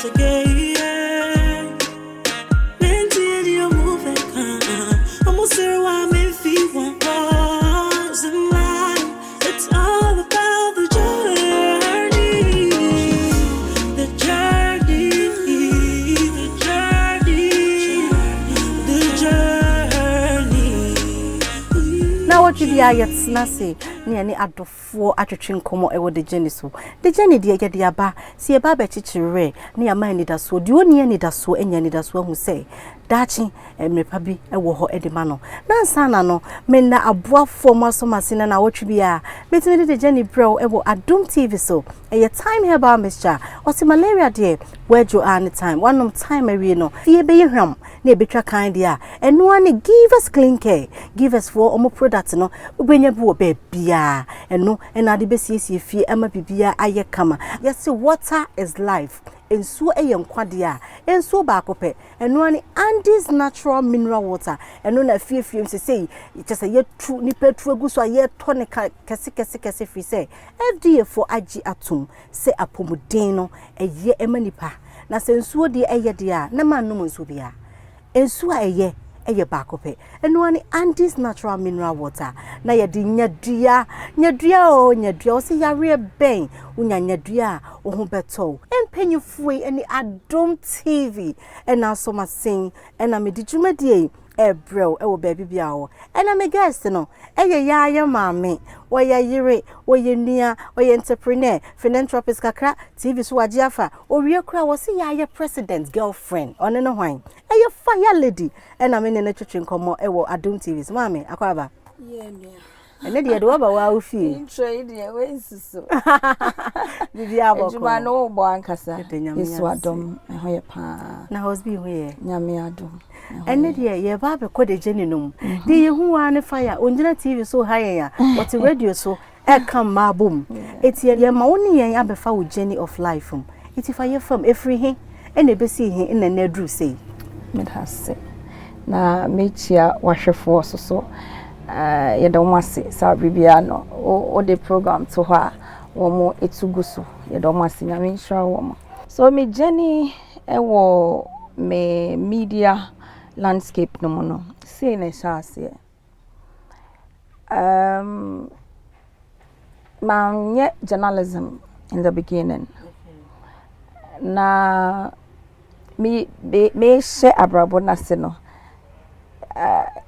was a gay. Mentally, you move it. Almost there, I'm in feet. One was in life. It's all about the journey. The journey. The journey. The journey. Now what you be yet snazzy? Near any adofo atwetwe komo ewo de journey so de journey de ye de aba se e ba ba chichire near mind da so de oni ani da so enya ni da so hu say dachi emrepa bi ewo ho edema no na sana no me na aboafo masomase na wotwe bi a betimi de journey bro ewo Adom TV so e time herbal mixture o se malaria de wejo any time one time awie no fie be hwam na ebetwa kan de a eno ani give us clean care give us for omo product no obenya bi wo be bia eno ena de besiesie fie ama bibia aye kama yes water is life ensuo eye nkwade a ensuo ba akopɛ eno ani Andes natural mineral water eno na fie msesei just ye tru ni petru aguso ye tonica kese fi say FDA for agi atom say apomuden no eye emanipa na se ensuo de eye de a na manum nsuo bia ensuo eye ba akopɛ eno ani Andes natural mineral water na ye di nyadua o se yare ben unya nyadua o ho beto empanyufue ani Adom TV ena so masen ena me di dwumadie ebrew ewo baby bia wo ena me guest no eye yaaya maame wo ya yire wo ye nua wo ye entrepreneur philanthropist kakra TV so waje afa owie kura wo se yaaya president girlfriend one no hwan eye fire lady ena me ne na twetwe nkomo ewo Adom TV so maame akwaba yeah nua ene de do ba wa ofi intro de we nsusu bibi aboko ejuma no bo ankasa yesu Adom ho ye pa na husband ho ye nyame Adom ene de ye ba be ko de jeni num de ye hu wa ne fire onjina TV so hayen ya what radio so e kan ma bom eti ye ma woni yen abefa wo journey of life eti fa ye fam efri he ene besi he ene na dru sei med hasse na mechia wahwefo so yeda wase sa bibia no o de program to ha wo mo etuguso yeda wase nyame nhra wo mo so me journey ewo me media landscape no mo no say na shase my journalism in the beginning na me share abrabo na se no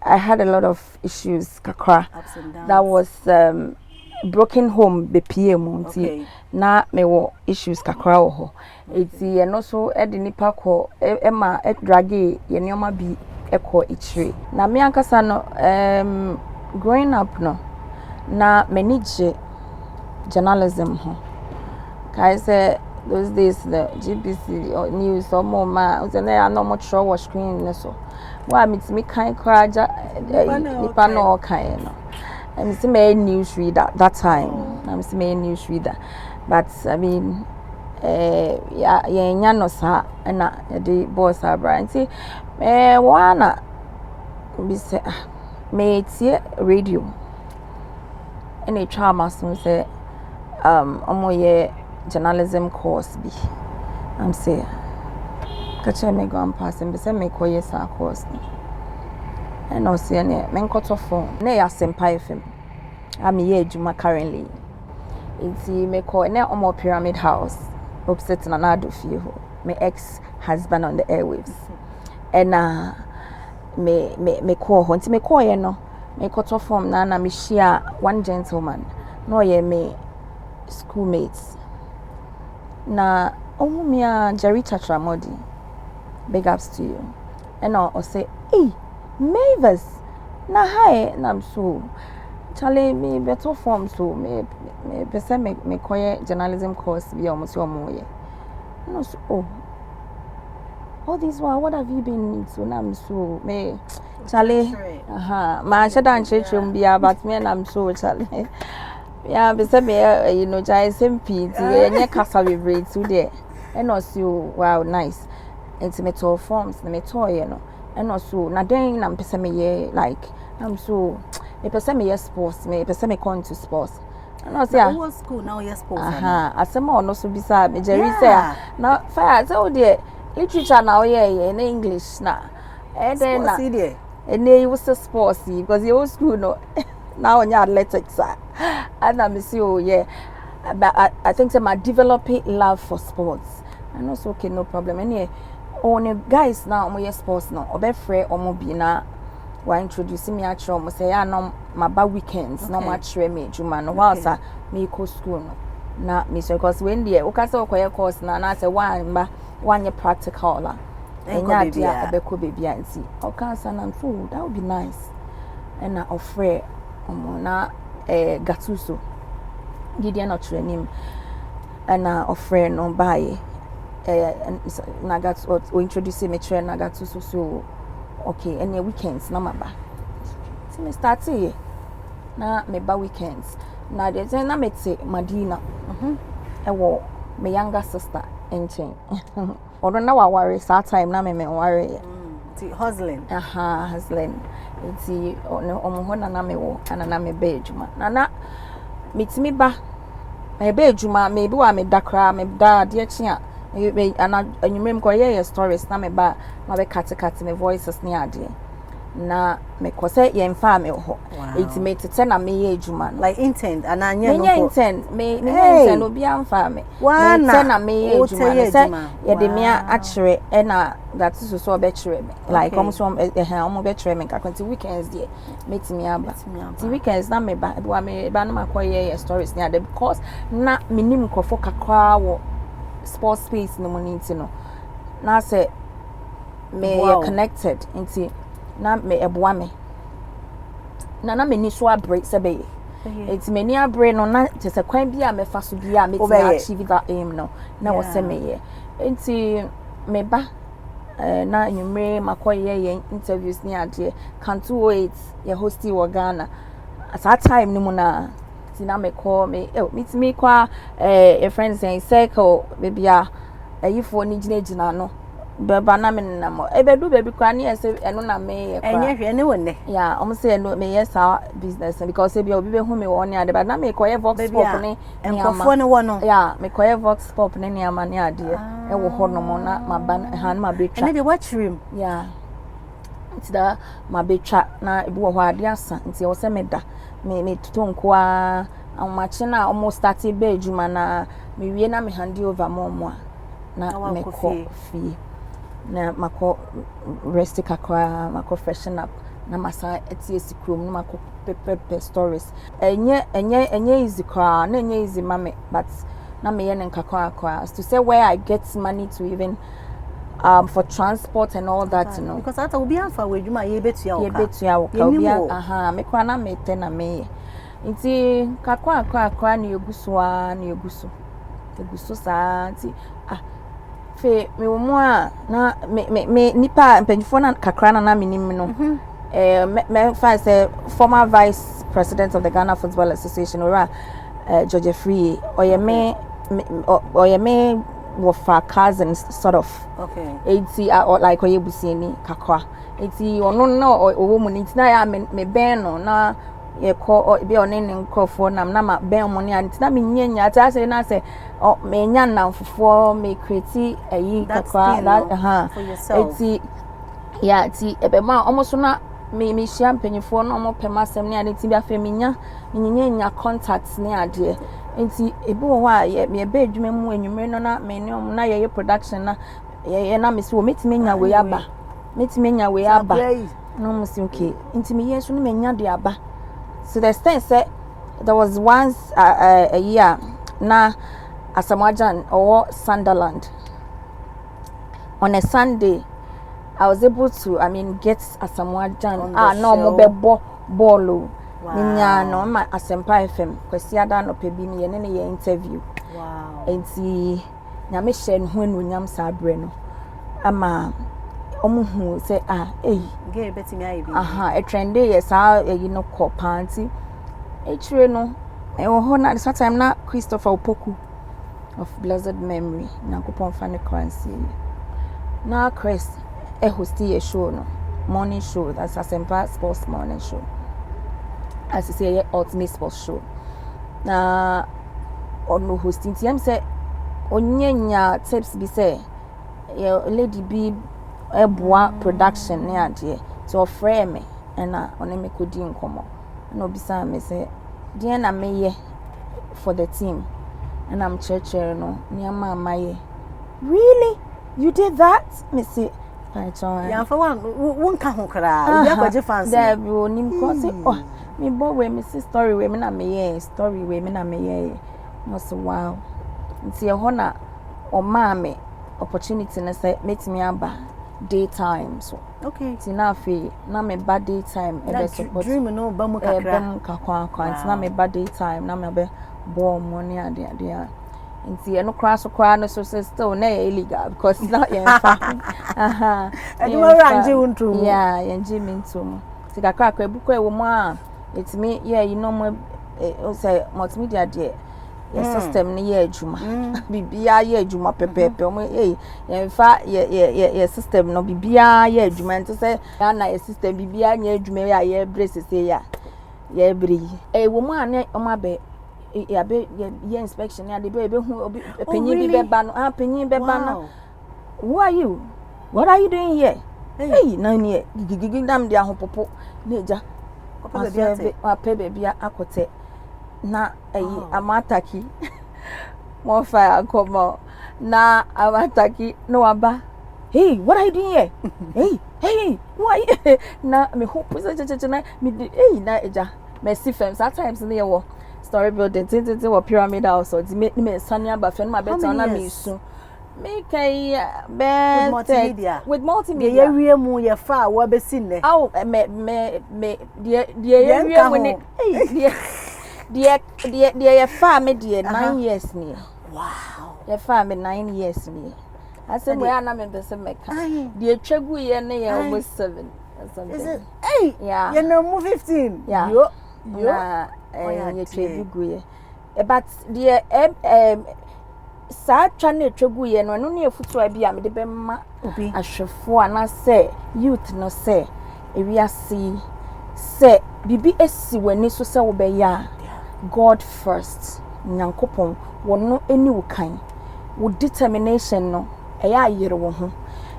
I had a lot of issues kakra that was broken home be PM nti na me wo issues kakra wo ho eti eno so e de nipa ko e ma e drage ye neoma bi ekọ ichire na me ankasa no growing up no na manage journalism ho kai say those days the GBC news or more ma was na no much show was screen so wa mitimi kan kraja nipa no kan no I'm still a news reader that time. I'm still a news reader, but I mean, yeah, no sa na the boss are Brian. See, wana be say me tie radio. Any trauma so say omo journalism course bi. I'm say catch me go and pass and be say me koye sa course. And no see any men cut off phone. Ne ya Senpai FM. I'm here Juma currently. It's me call ne omo Pyramid House. Opposite na Nado fie. My ex-husband on the airwaves. And me call ho. Nti me call ye no. Me cut off phone na me share one gentleman. No ye me schoolmates. Na omo me a Jerry Tramodi. Big ups to you. And I say, "Hey, Mavis, na hi, na so Charlie me better form so me person me koye journalism course be almost your moye. No so oh. All this while what have you been into na so me Charlie ma shada nchechum bia but me na so Charlie. Yeah, be say me you know jai SMP ti enye kasa we break to there. And also wow nice. Intimate forms na me toy no. And also na then na pese me ye like I'm so me pese me ye sports me pese me come to sports no say what school now yes sports asema ono so bisa me Jerry say na fire say o de literature na o ye in English na then na and they was sports because you school no now on your athletics and I say oh yeah but I think my developing love for sports and also okay no problem any on guys now omo yes sports no obefre omo bi na wa introduce me atro omo say ya no maba weekends no ma chere me juma no whilst me go school no na me so because when there o ka say okoye course na say one year practical la enya dia abeko baby anti o ka say na food that would be nice and na ofre omo na gatuso Gideon not training and ofre no buy nagat or introduce me train nagat so okay any weekends na maba see me start here na me ba weekends na de na me te Madina ewo me younger sister enchen odo na wa worry that time na me worry hustling hustling ti omo ho na me wo ana na me ba ejuma na metimi ba me ba ejuma me bi wa me dakra me da de chia and anywumrem ko ye stories na me ba na be cut me voices ni ade na me ko say ye mfa me ho intimate te na me ye ejuma like intend and anya no me intend me intend obi amfa me te na me ye ejuma say ye de me akire e na that is so be kire me like come from omo be kire me ka kwenti weekends there metimi aba ti weekends na me ba na makoye ye stories ni ade because na minim kofo kakra wo sports space no money no na say me connected into na me eboa me na me ni so abre se be it's me ni abre no na just a kwan bia me fa so bia me ti achieve that aim no na wo se me ye into me ba na nyumre makoye ye interviews ni ade can't wait ye hosty wo Ghana at that time ni mu na na me call me meet me kwa friends and circle baby ayifo ni gina no beba na me na mo ebedu baby kwa na ese eno na me kwa enye hwe ne wonne yeah omo say no me yes our business because e bia obi be hu me won ade but na me koye vox pop ni enkofo ne wono yeah me koye vox pop ni ama ni ade e wo ho no mo na maban han ma betwa ene de watchrim yeah it's da ma betwa na ebi wo ho ade asa nti wo se me da me tutonko a amache na almost started be ejuma na me wie na me hand over mo na me ko fi na mako rest kakra mako freshen up na masa etie sikrom na mako pepe stories enye easy kwa na enye easy mame but na me ye nkakwa to say where I get money to even for transport and all that you know because ata obi anfa wadwuma ye betua wo ka obi me kwa na me te na me nti kakwa na eguso sa nti fe me wo mu a na me nipa mpanjifo na kakra na me nim no me fa say former vice president of the Ghana Football Association ora George Free oyeme for cousins sort of okay 80 or like oyebusieni kakwa 80 ono na owo mu ni na ya me ben no na ye ko be one ne nkofo nam na ma ben mo ne anti na me nyanya ata say na say me nya na fofo me create ayi kakwa that for yourself 80 yeah ti ebe ma almost na me share mpanyifo no mo pemasem ne ade ti bia fe me nyanya contacts ne ade enti ebi wo a me be adwuma mu enwumre no na me ne na ye production na ye na me si wo metime nya we aba no mo si okay enti me yeso no me nya de aba so the extent say there was once a year na Asamoah or Sunderland on a Sunday I was able to get Asamoah no mo be ball Ninya no ma Asempa FM kwesi ada no pebi me ne ye interview wow enti nya me share no enu nyam sa abre no ama omuhu say ge betimi ayi bi e trendy yes no ko panty e chire no e wo ho na that time na Christopher Opoku of blessed memory na kupon fa ne currency na Chris hosti a show no morning show that's Asempa sports morning show as you say ultimate sports show na ono hosting ti am say onyanya tips bi say your lady bi eboa production ne ade so frame me na one me kodi nkomo na obisa me say dear na meye for the team and I'm church no near mama. Really? You did that? Me say yeah, for one can cry. You have a fancy. There be onim ko say oh me boy we me story we me na me story we me na me must wow. Nti e ho na o ma me opportunity na say metimi aba daytime so. Okay. Ti na afi na me ba daytime e be support. Dream no ba mu kakra. Ba mu kakwa ti na me ba daytime na me be bo money ade nti eno crash no so still na illegal because not yen fa and we range untu yeah yen jimi ntum ti kakra ebuko ewo mu a etimi yeah you know mo say multimedia there your system ni ye adwuma bibia ye adwuma pepepe o yen fa ye system no bibia ye adwuma nti say na ye system bibia nya adwuma ya ye brace say ya ye bri ewo mu a ne o ma be ya be ye inspection ya de be hu penyin bi be ba no penyin be ba no who are you, what are you doing here? Hey na ni gigigi dam de ahopopo na eja papa baby akote na amataki mo fa akomo na amataki no aba hey what are you doing here? hey who are you? Na me hope na me hey na eja mercy firms at times na ye wo story building tintin wo pyramid house or me sanya ba fe no ma better na me su me kai with multimedia ye wie mu ye fa wo be sin ne me die wie mu ne die ye fa me die 9 years ni wow ye fa me 9 years ni ase mo ya na me be se meka die twegu ye ne ye almost 7 or something. Is it? Yeah. You know, 15. Yeah. Yo. You twegu ye. But the sa twa na twegu ye no ne efutu abi a me de be ma obi ahwefo ana say youth no say ewiase say bibi esi wani so say wo be ya God first nyankopon wono eni wukan wo determination no eya ayere wo ho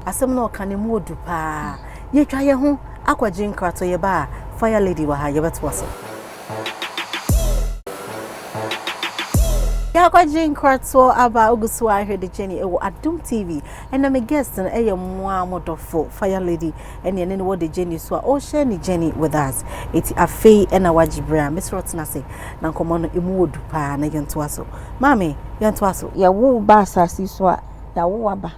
asem na okane mu odu pa ye twa ye ho akwaje nkrato ye ba fire lady wa ha ye beto so ya kwaje nkrato aba ogusu ahwe de Jenny ewo Adum TV and na guest na eye moa modofo fire lady and ye ne wo de Jenny so o share ni Jenny with us eti afei e na wagibra Mr. na say na nkomo no emu odu pa na yento aso mami yento aso ya wo ba asasi so a ya wo aba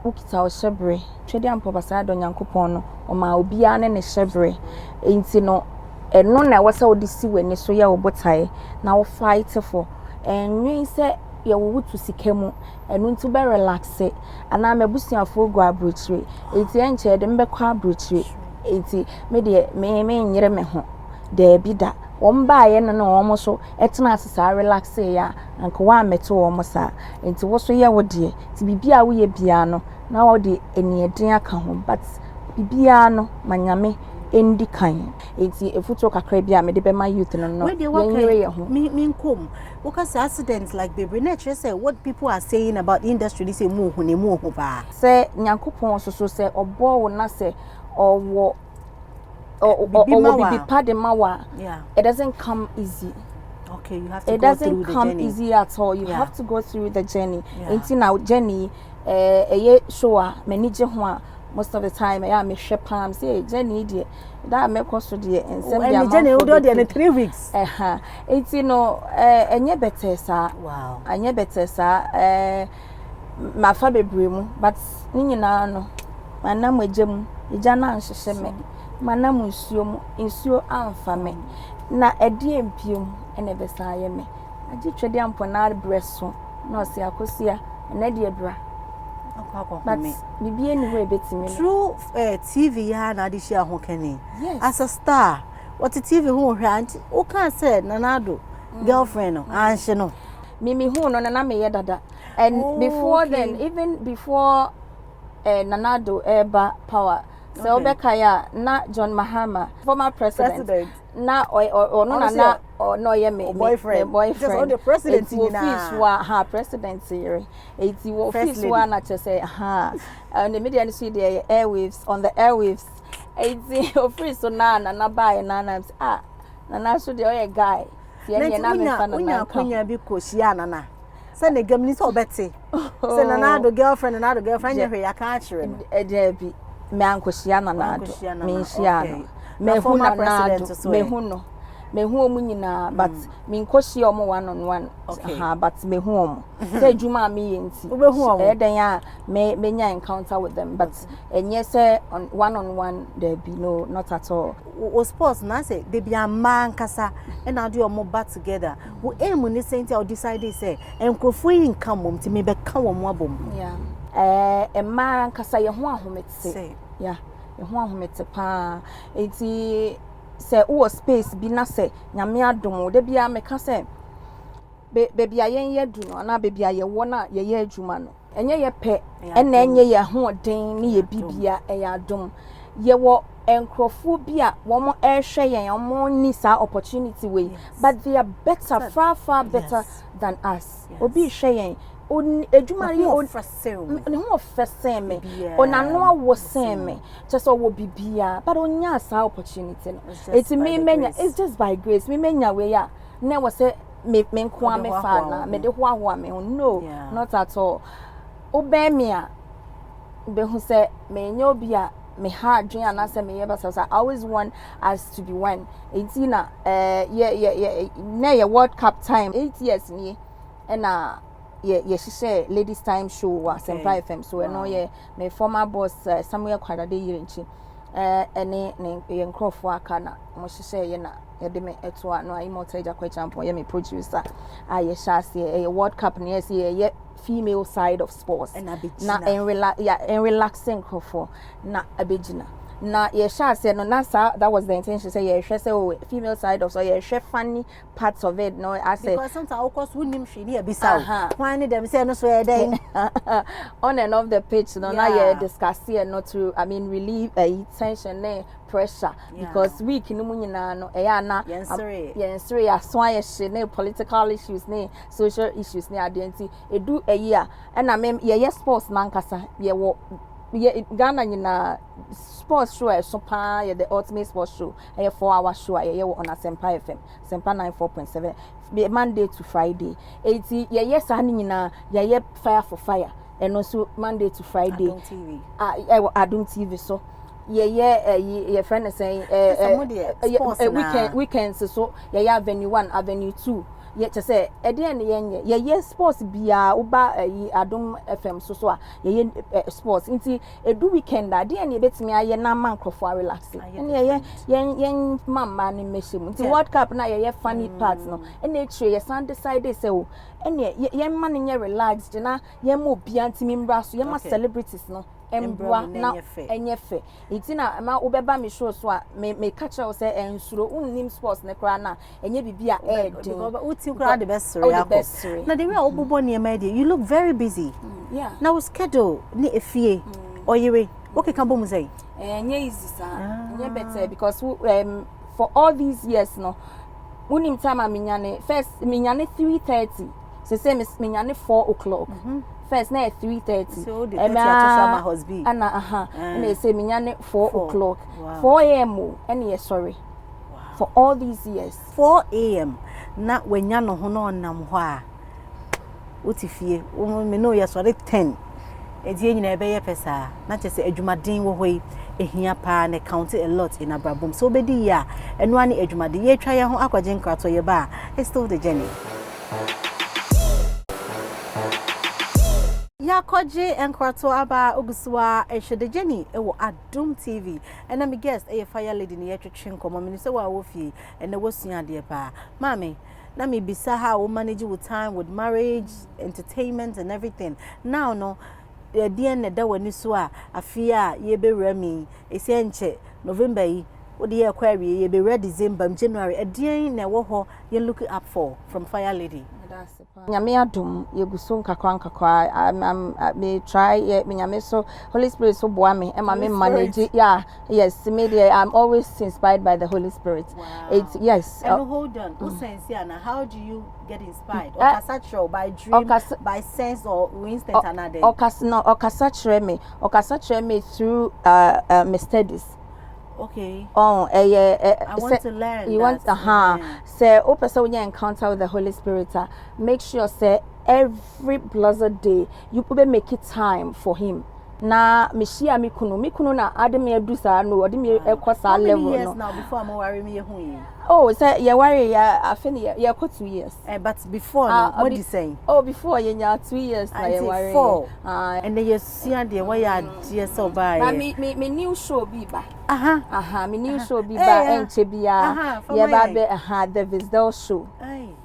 ukita o shebre twede ampo basa do nyankopon no o ma obia ne ne shebre enti no eno na wasa odisi wani so ya obotae na wo fight for enwin se ye wo wutu sikemu enu ntu be relax ana mebusiafo go abrochire enti enche de mbekwa abrochire enti me de me nyire me ho de bida womba ye no no omo so etena asesa relax ya anka wa meto omo sa enti wo so ye wo de ti bibia wo ye bia no na wo de enieden aka ho but bibia no manyame endi kan enti efuto kakra bia me de be ma youth no no ye ho me nkom because accidents like baby nature say what people are saying about the industry they say mu hu ba say nyankopon so say obo wo na say owo bibi pade mawa yeah it doesn't come easy. Okay, you have to it go doesn't through the come journey. easy at all. You have to go through the journey. Yeah. Now journey ye show many je ho most of the time I am share palm say journey there that make us there and send the journey do there in 3 weeks it's enye better sa wow enye better sa ma fa bebre mu but ni nyina no manam agem ija na anhyehyɛ me manam nsuo amfa me na ede empiem ene besa ye me agi twede ampo na breso na osi akosia na de bra but bibi anyway betimi through TV ya na adi share ho kani yes as a star what TV ho hwa anti o kan say nanado girlfriend no anhye no mimi hu no na me ye dada and before then even before nanado eba power so obekaya na John Mahama former president na or no no ye me boyfriend just on the president na president here eti wo office wa na che say and the media see the airwaves on the airwaves eti office na buy na na so the oil guy ye na me fa na kwanya bi ko sia na say na gamni so obete say na do girlfriend ye hwe ya ka akire no e bi me ankohia na do me hia no me hu na me hu no me hu omu nyina but me nkohia omo one on one but me hu omu say juma me yenti e den ya me nya encounter with them but enye say one on one there be no not at all o sports na say they be a man kasa e na do omo back together wo aim ni say o decide say enkrofo yi nka mom ti me be ka wo mo abom e man kasa ye ho ahomete yeah ye ho ahomete pa enti say wo space bi na say nyame adom de bia me ka say baby ayen ye du no na baby aye wo na ye adwuma no enye ye pe na enye ye ho den ni ye bibia e ya adom ye wo enkrofo bi a wo mo ehwe yen mo ni sa opportunity way but they are better far better than us obi hwe yen on edwuma ye on ne ho ofese me onano awo sen me just wo bibia but onya sa opportunity no it me menya it's just by grace me menya we ya na wo say me nko am fa na me de ho aho am no not at all obe me a be hu say me nya obi a me hard dream and answer me ever so I always want us to be one 18 na yeah World Cup time 8 years ni and she say ladies time show was Empire FM so no yeah my former boss Samuel Kwadade yirinchi ene ne nkrofo aka na mo she na yede me eto no I multi kwa champion ye me producer ye shase World Cup na ye female side of sports na en relaxing for na abegina na ye shase no na that was the intention say ye hwe say female side of so ye hwe funny parts of it no I say because sometimes of course wunim hwe ni abisa why them say no so ye den on and off the pitch no na ye discuss here not to I mean relieve tension pressure because week no munyina no e ya na yensere aso aye ne political issues ne social issues ne identity edu year and I mean ye sports nankasa ye wo ye Ghana nyina sports show so pa ye the ultimate sports show e 4-hour show ye on Asempa FM Sempa 94.7 Monday to Friday 80 ye sa nyina ye fire for fire and also Monday to Friday Adum TV so ye friend saying weekends so ye avenue 1 avenue 2 ye to say e dey na ye sports bia uba Adum FM so ye sports nti edu weekend a dey na betimi aye na man crofo relaxing ye mama ni mehim nti World Cup na ye funny part no na etire ye san decide say o ene ye man nye relaxed na ye mo bia ntimi mbra so ye ma celebrities no embwa na enyefe itina ma obeba me show so a me catch you say ensuro unnim sports ne kra na enye bibia edin uti kra the best story na the way obobo ne ma dey you look very busy now schedule ni efie oyire okay kan bom say enye easy sa enye better because for all these years no unim time aminyane first minyane 3:30 say minyane 4 o'clock first na 3:30 so the my husband and they say minyane 4 o'clock 4 a.m. and yes sorry for all these years 4 a.m. na wenya no ho no nam ho a utifie me no yes sorry 10 edi nyina ebe ye pesa na chese adwumaden wo hoi ehia pa na count a lot in abrabom so obedi ya eno ani adwumaden ye twa ye ho akwaje nkrato ye ba it's still the journey ya koje enkrato aba ogusua ehwede Jenny ewo Adum TV and I'm guest fire lady ne yetwetwe nkomo me se wa wofie ene wosua de ba mami na me bisa how manage with time with marriage entertainment and everything now no the na da wani so a afia ye be rami esi enche November yi odi ye kwa ye be ready December January edien na wo ho you look up for from fire lady Nyame adom yeguso nkakwa I may try me nyame so Holy Spirit so boa me e ma me manage yes me there I'm always inspired by the Holy Spirit. Wow. It's yes. And hold on, how do you get inspired? Or by dream, by sense or instant another? Okasa chere me through my studies. Okay. I want to learn. You want say person when you encounter with the Holy Spirit, make sure say every blessed day you could make it time for him. Na mishia mikunu na ademi edusa no ademi ekosa level no. How many years now before I'm worry me hu? Oh, say you worry I feel you 2 years. But before no, what you saying? Oh, before you 2 years na you worry. 4. And then you see and the way you so by. Na me new show be ba. Me new show be ba enche bia. Yeah ba the Visdel show.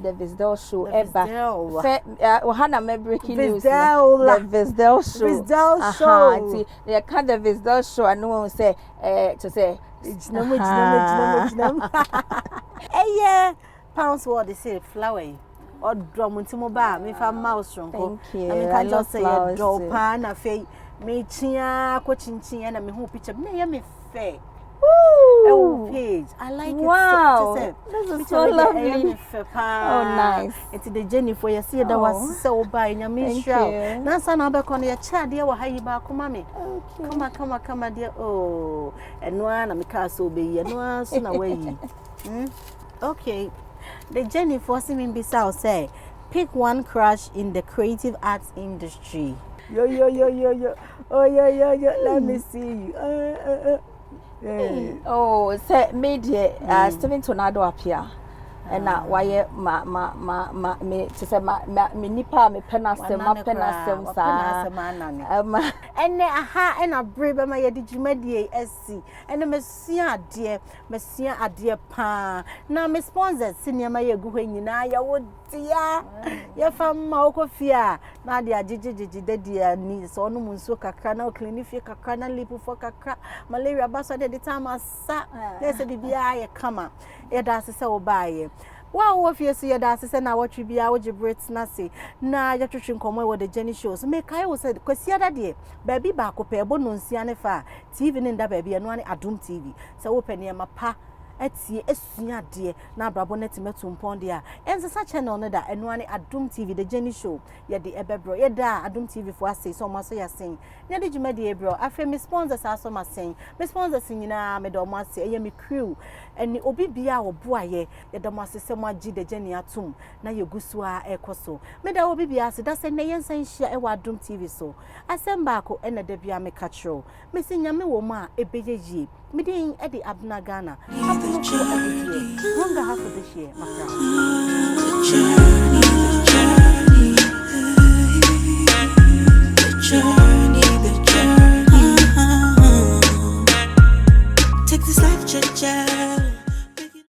The Visdel show eba. Fe ohana me breaking news. The Visdel show. Visdel show. They can the Visdel show and no one say to say it's no yeah, pounds what they say flower or drum until mobile me for mouse ronko. Thank you. I mean can just say a draw pan a fay me chia coaching and I mean who picture me fair. Oh, page. I like wow. it. This is so lovely. Oh, nice. It's the journey for you. See, that was so by your mission. Now, son, I'll back on your child, dear. How you back, mommy? Come, dear. Oh, and one, I'm a castle be, and one soon away. Okay. The journey for Simin Bissau say, pick one crush in the creative arts industry. Yo. Oh, yeah. Let me see you. Oh, say media Steven Tornado appear. And now why me to say me nipa me penasem sa and and a brave my digimedi SC and mesia ade pa na me sponsor senior my gu hanyina ya wo dia ya fam ma okofia na de agigigi de ni so no munso kakra na clinic fie kakra na lipo for kakra malaria baso de time asa na se bibia ya kama ya da se wo baaye wow if you see your dance say na what you be a Brits na say na ya twetwe nkomo we the journey shows me kai wo say kwasi ada de baby ba ko pe bo no nsia ne fa TV ne nda baby eno ane Adum TV say wo pe ne ma pa etie esua de na brabo na timetu mpon de a ensa channel no da eno ane Adum TV the journey show ye de ebebro ye da Adum TV fo ase so ma so ya sen ne de djuma de ebro afa me sponsors aso ma sen me sponsors nyina me do ma ase ye me crew eni obi bia wo boaye ye da ma se mo agi the journey atum na ye gusu a ekoso me da obi bia se da se ne yensan hia e wa Adum TV so asem ba ko ena da bia me catchro me se nyame wo ma ebeyeye me din e di Abena Ghana. Runga half of this year, my friend.